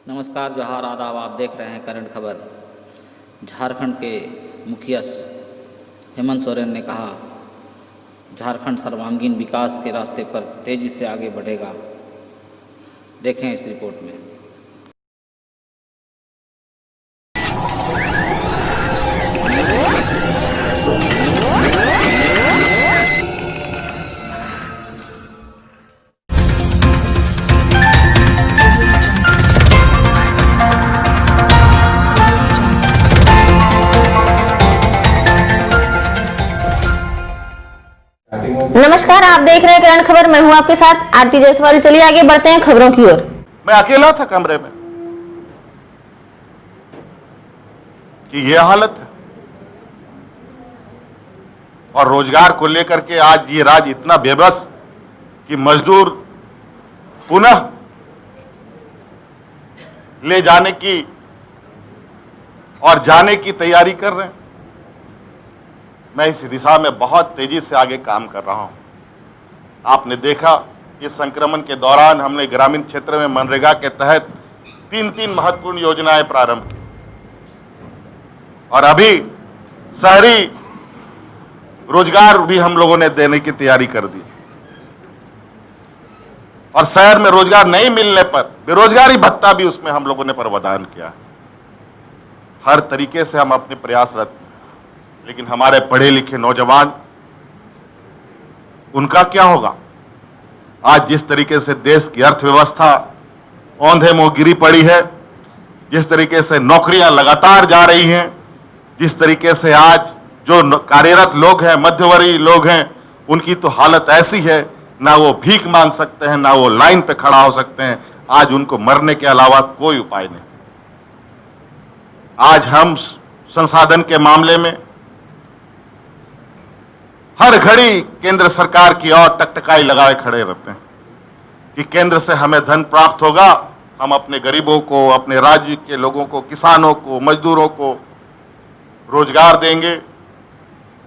नमस्कार, जोहार, आदाब। आप देख रहे हैं करंट खबर। झारखंड के मुखिया हेमंत सोरेन ने कहा, झारखंड सर्वांगीण विकास के रास्ते पर तेजी से आगे बढ़ेगा। देखें इस रिपोर्ट में। नमस्कार, आप देख रहे हैं करंट खबर। मैं हूं आपके साथ आरती जायसवाल। चलिए आगे बढ़ते हैं खबरों की ओर। मैं अकेला था कमरे में कि यह हालत है। और रोजगार को लेकर के आज ये राज्य इतना बेबस कि मजदूर पुनः ले जाने की और जाने की तैयारी कर रहे हैं। मैं इस दिशा में बहुत तेजी से आगे काम कर रहा हूं। आपने देखा, इस संक्रमण के दौरान हमने ग्रामीण क्षेत्र में मनरेगा के तहत तीन महत्वपूर्ण योजनाएं प्रारंभ की और अभी शहरी रोजगार भी हम लोगों ने देने की तैयारी कर दी। और शहर में रोजगार नहीं मिलने पर बेरोजगारी भत्ता भी उसमें हम लोगों ने प्रावधान किया। हर तरीके से हम अपने प्रयासरत, लेकिन हमारे पढ़े लिखे नौजवान, उनका क्या होगा? आज जिस तरीके से देश की अर्थव्यवस्था औंधे मुंह गिरी पड़ी है, जिस तरीके से नौकरियां लगातार जा रही हैं, जिस तरीके से आज जो कार्यरत लोग हैं, मध्यवर्गीय लोग हैं, उनकी तो हालत ऐसी है, ना वो भीख मांग सकते हैं, ना वो लाइन पे खड़ा हो सकते हैं। आज उनको मरने के अलावा कोई उपाय नहीं। आज हम संसाधन के मामले में हर घड़ी केंद्र सरकार की ओर टकटकाई लगाए खड़े रहते हैं कि केंद्र से हमें धन प्राप्त होगा, हम अपने गरीबों को, अपने राज्य के लोगों को, किसानों को, मजदूरों को रोजगार देंगे,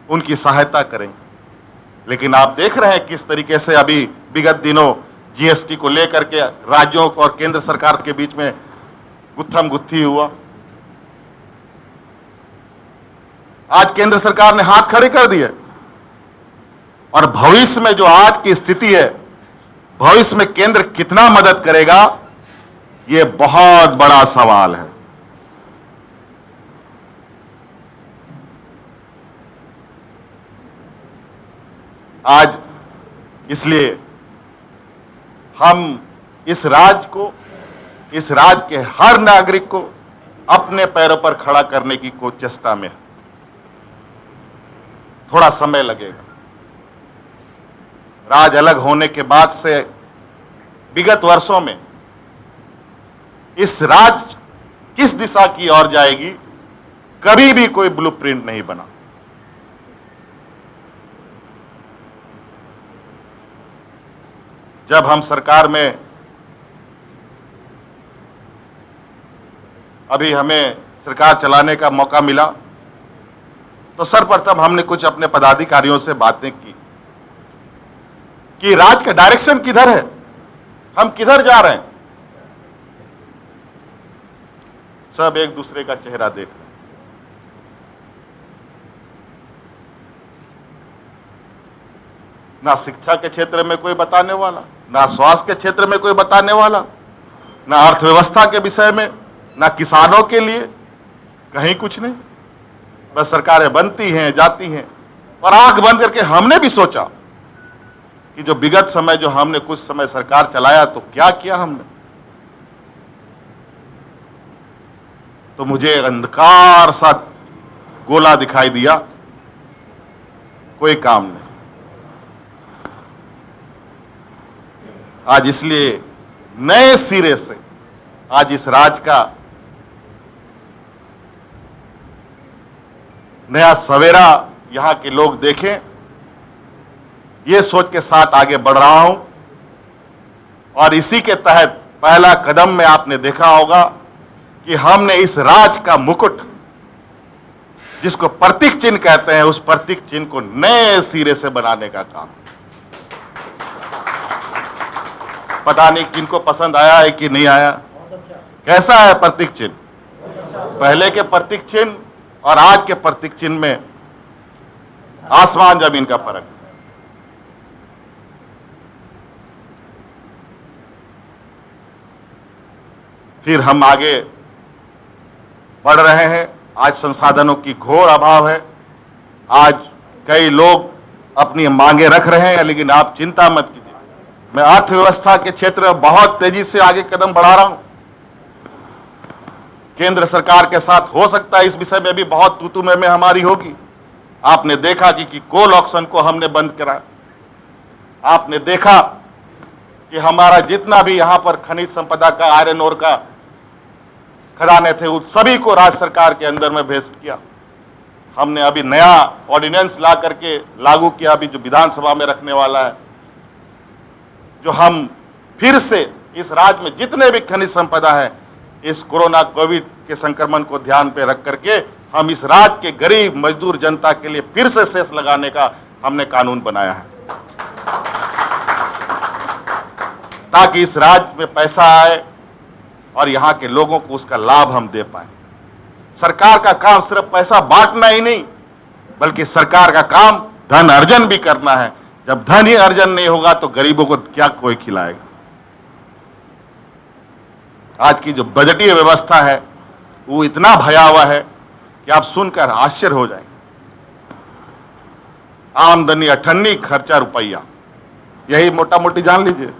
उनकी सहायता करेंगे। लेकिन आप देख रहे हैं किस तरीके से अभी विगत दिनों जीएसटी को लेकर के राज्यों और केंद्र सरकार के बीच में गुत्थम गुत्थी हुआ। आज केंद्र सरकार ने हाथ खड़े कर दिए और भविष्य में जो आज की स्थिति है, भविष्य में केंद्र कितना मदद करेगा, यह बहुत बड़ा सवाल है। आज इसलिए हम इस राज्य को, इस राज्य के हर नागरिक को अपने पैरों पर खड़ा करने की चेष्टा में है। थोड़ा समय लगेगा। राज्य अलग होने के बाद से विगत वर्षों में इस राज्य किस दिशा की ओर जाएगी, कभी भी कोई ब्लूप्रिंट नहीं बना। जब हम सरकार में, अभी हमें सरकार चलाने का मौका मिला, तो सर्वप्रथम हमने कुछ अपने पदाधिकारियों से बातें की कि राज्य का डायरेक्शन किधर है, हम किधर जा रहे हैं। सब एक दूसरे का चेहरा देख रहे हैं। ना शिक्षा के क्षेत्र में कोई बताने वाला, ना स्वास्थ्य के क्षेत्र में कोई बताने वाला, ना अर्थव्यवस्था के विषय में, ना किसानों के लिए, कहीं कुछ नहीं। बस सरकारें बनती हैं, जाती हैं। और आंख बंद करके हमने भी सोचा कि जो विगत समय, जो हमने कुछ समय सरकार चलाया, तो क्या किया हमने। तो मुझे अंधकार सा गोला दिखाई दिया, कोई काम नहीं। आज इसलिए नए सिरे से आज इस राज्य का नया सवेरा यहां के लोग देखें, ये सोच के साथ आगे बढ़ रहा हूं। और इसी के तहत पहला कदम में आपने देखा होगा कि हमने इस राज्य का मुकुट, जिसको प्रतीक चिन्ह कहते हैं, उस प्रतीक चिन्ह को नए सिरे से बनाने का काम। पता नहीं किनको पसंद आया है कि नहीं आया, कैसा है प्रतीक चिन्ह? पहले के प्रतीक चिन्ह और आज के प्रतीक चिन्ह में आसमान जमीन का फर्क है। फिर हम आगे बढ़ रहे हैं। आज संसाधनों की घोर अभाव है। आज कई लोग अपनी मांगे रख रहे हैं, लेकिन आप चिंता मत कीजिए, मैं अर्थव्यवस्था के क्षेत्र में बहुत तेजी से आगे कदम बढ़ा रहा हूं। केंद्र सरकार के साथ हो सकता है इस विषय में भी बहुत तू में हमारी होगी। आपने देखा कि कोल ऑक्शन को हमने बंद करा। आपने देखा कि हमारा जितना भी यहां पर खनिज संपदा का, आयरन ओर का खदाने थे, उन सभी को राज्य सरकार के अंदर में भेज किया। हमने अभी नया ऑर्डिनेंस ला करके लागू किया, अभी जो विधानसभा में रखने वाला है, जो हम फिर से इस राज्य में जितने भी खनिज संपदा है, इस कोरोना कोविड के संक्रमण को ध्यान पे रख करके हम इस राज्य के गरीब मजदूर जनता के लिए फिर से सेस लगाने का हमने कानून बनाया है, ताकि इस राज्य में पैसा आए और यहां के लोगों को उसका लाभ हम दे पाए। सरकार का काम सिर्फ पैसा बांटना ही नहीं, बल्कि सरकार का काम धन अर्जन भी करना है। जब धन ही अर्जन नहीं होगा तो गरीबों को क्या कोई खिलाएगा। आज की जो बजटीय व्यवस्था है वो इतना भयावह है कि आप सुनकर आश्चर्य हो जाएंगे। आमदनी 98, खर्चा रुपया, यही मोटा मोटी जान लीजिए।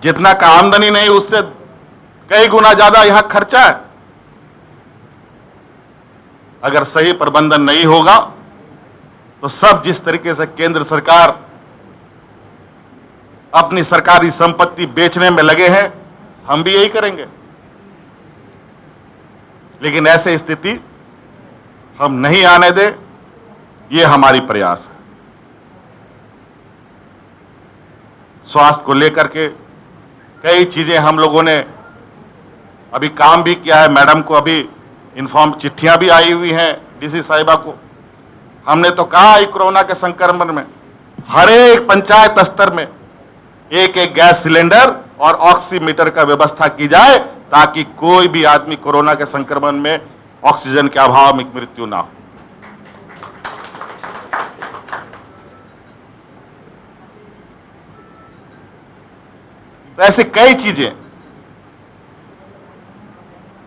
जितना का आमदनी नहीं, उससे कई गुना ज्यादा यहां खर्चा है। अगर सही प्रबंधन नहीं होगा तो सब जिस तरीके से केंद्र सरकार अपनी सरकारी संपत्ति बेचने में लगे हैं, हम भी यही करेंगे। लेकिन ऐसे स्थिति हम नहीं आने दें, ये हमारी प्रयास है। स्वास्थ्य को लेकर के कई चीजें हम लोगों ने अभी काम भी किया है। मैडम को अभी इन्फॉर्म चिट्ठियां भी आई हुई हैं डीसी साहिबा को। हमने तो कहा है कोरोना के संक्रमण में हर एक पंचायत स्तर में एक एक गैस सिलेंडर और ऑक्सीमीटर का व्यवस्था की जाए, ताकि कोई भी आदमी कोरोना के संक्रमण में ऑक्सीजन के अभाव में मृत्यु ना हो। तो ऐसे कई चीजें,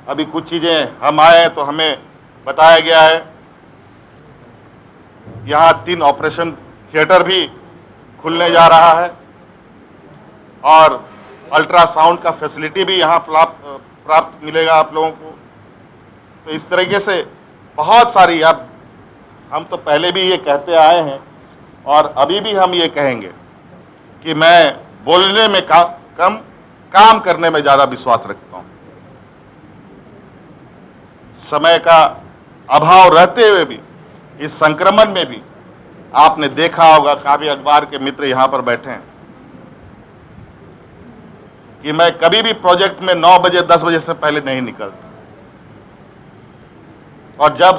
अभी कुछ चीजें हम आए तो हमें बताया गया है यहां 3 ऑपरेशन थिएटर भी खुलने जा रहा है और अल्ट्रासाउंड का फैसिलिटी भी यहां प्राप्त मिलेगा आप लोगों को। तो इस तरीके से बहुत सारी, अब हम तो पहले भी ये कहते आए हैं और अभी भी हम ये कहेंगे कि मैं बोलने में कम, काम करने में ज्यादा विश्वास रखता हूं। समय का अभाव रहते हुए भी, इस संक्रमण में भी आपने देखा होगा, काफी अखबार के मित्र यहां पर बैठे हैं, कि मैं कभी भी प्रोजेक्ट में 9 बजे 10 बजे से पहले नहीं निकलता। और जब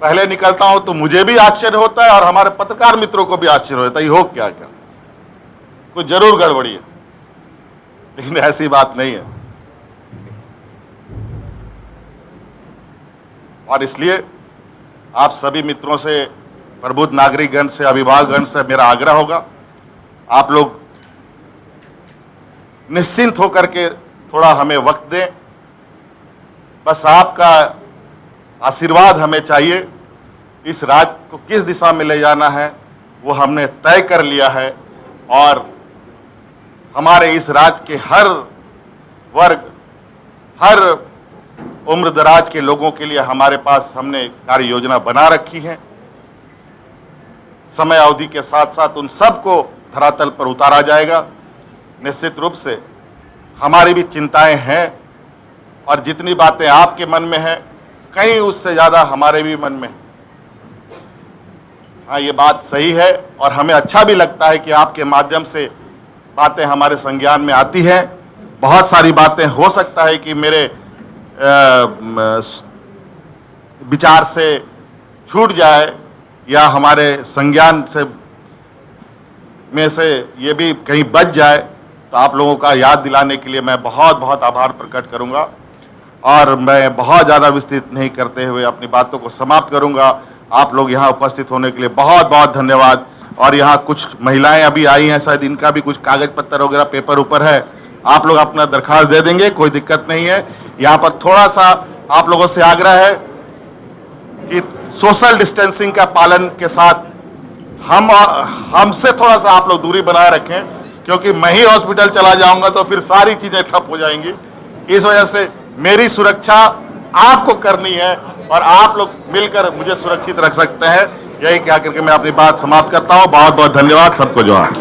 पहले निकलता हूं तो मुझे भी आश्चर्य होता है और हमारे पत्रकार मित्रों को भी आश्चर्य होता है, ये हो क्या क्या, कुछ जरूर गड़बड़ी है। लेकिन ऐसी बात नहीं है। और इसलिए आप सभी मित्रों से, प्रबुद्ध नागरिकगण से, अभिभावकगण से मेरा आग्रह होगा, आप लोग निश्चिंत होकर के थोड़ा हमें वक्त दें। बस आपका आशीर्वाद हमें चाहिए। इस राज्य को किस दिशा में ले जाना है वो हमने तय कर लिया है और हमारे इस राज्य के हर वर्ग, हर उम्र दराज के लोगों के लिए हमारे पास हमने कार्य योजना बना रखी है। समय अवधि के साथ साथ उन सबको धरातल पर उतारा जाएगा। निश्चित रूप से हमारी भी चिंताएं हैं और जितनी बातें आपके मन में हैं, कहीं उससे ज़्यादा हमारे भी मन में है। हाँ, ये बात सही है और हमें अच्छा भी लगता है कि आपके माध्यम से बातें हमारे संज्ञान में आती हैं। बहुत सारी बातें हो सकता है कि मेरे विचार से छूट जाए या हमारे संज्ञान से में से ये भी कहीं बच जाए, तो आप लोगों का याद दिलाने के लिए मैं बहुत बहुत आभार प्रकट करूंगा और मैं बहुत ज़्यादा विस्तृत नहीं करते हुए अपनी बातों को समाप्त करूंगा। आप लोग यहाँ उपस्थित होने के लिए बहुत बहुत धन्यवाद। और यहाँ कुछ महिलाएं अभी आई हैं, शायद इनका भी कुछ कागज पत्तर वगैरह पेपर ऊपर है, आप लोग अपना दरखास्त दे देंगे, कोई दिक्कत नहीं है। यहाँ पर थोड़ा सा आप लोगों से आग्रह है कि सोशल डिस्टेंसिंग का पालन के साथ हमसे थोड़ा सा आप लोग दूरी बनाए रखें, क्योंकि मैं ही हॉस्पिटल चला जाऊंगा तो फिर सारी चीजें ठप हो जाएंगी। इस वजह से मेरी सुरक्षा आपको करनी है और आप लोग मिलकर मुझे सुरक्षित रख सकते हैं। यही कह करके मैं अपनी बात समाप्त करता हूं। बहुत बहुत धन्यवाद, सबको जोहार।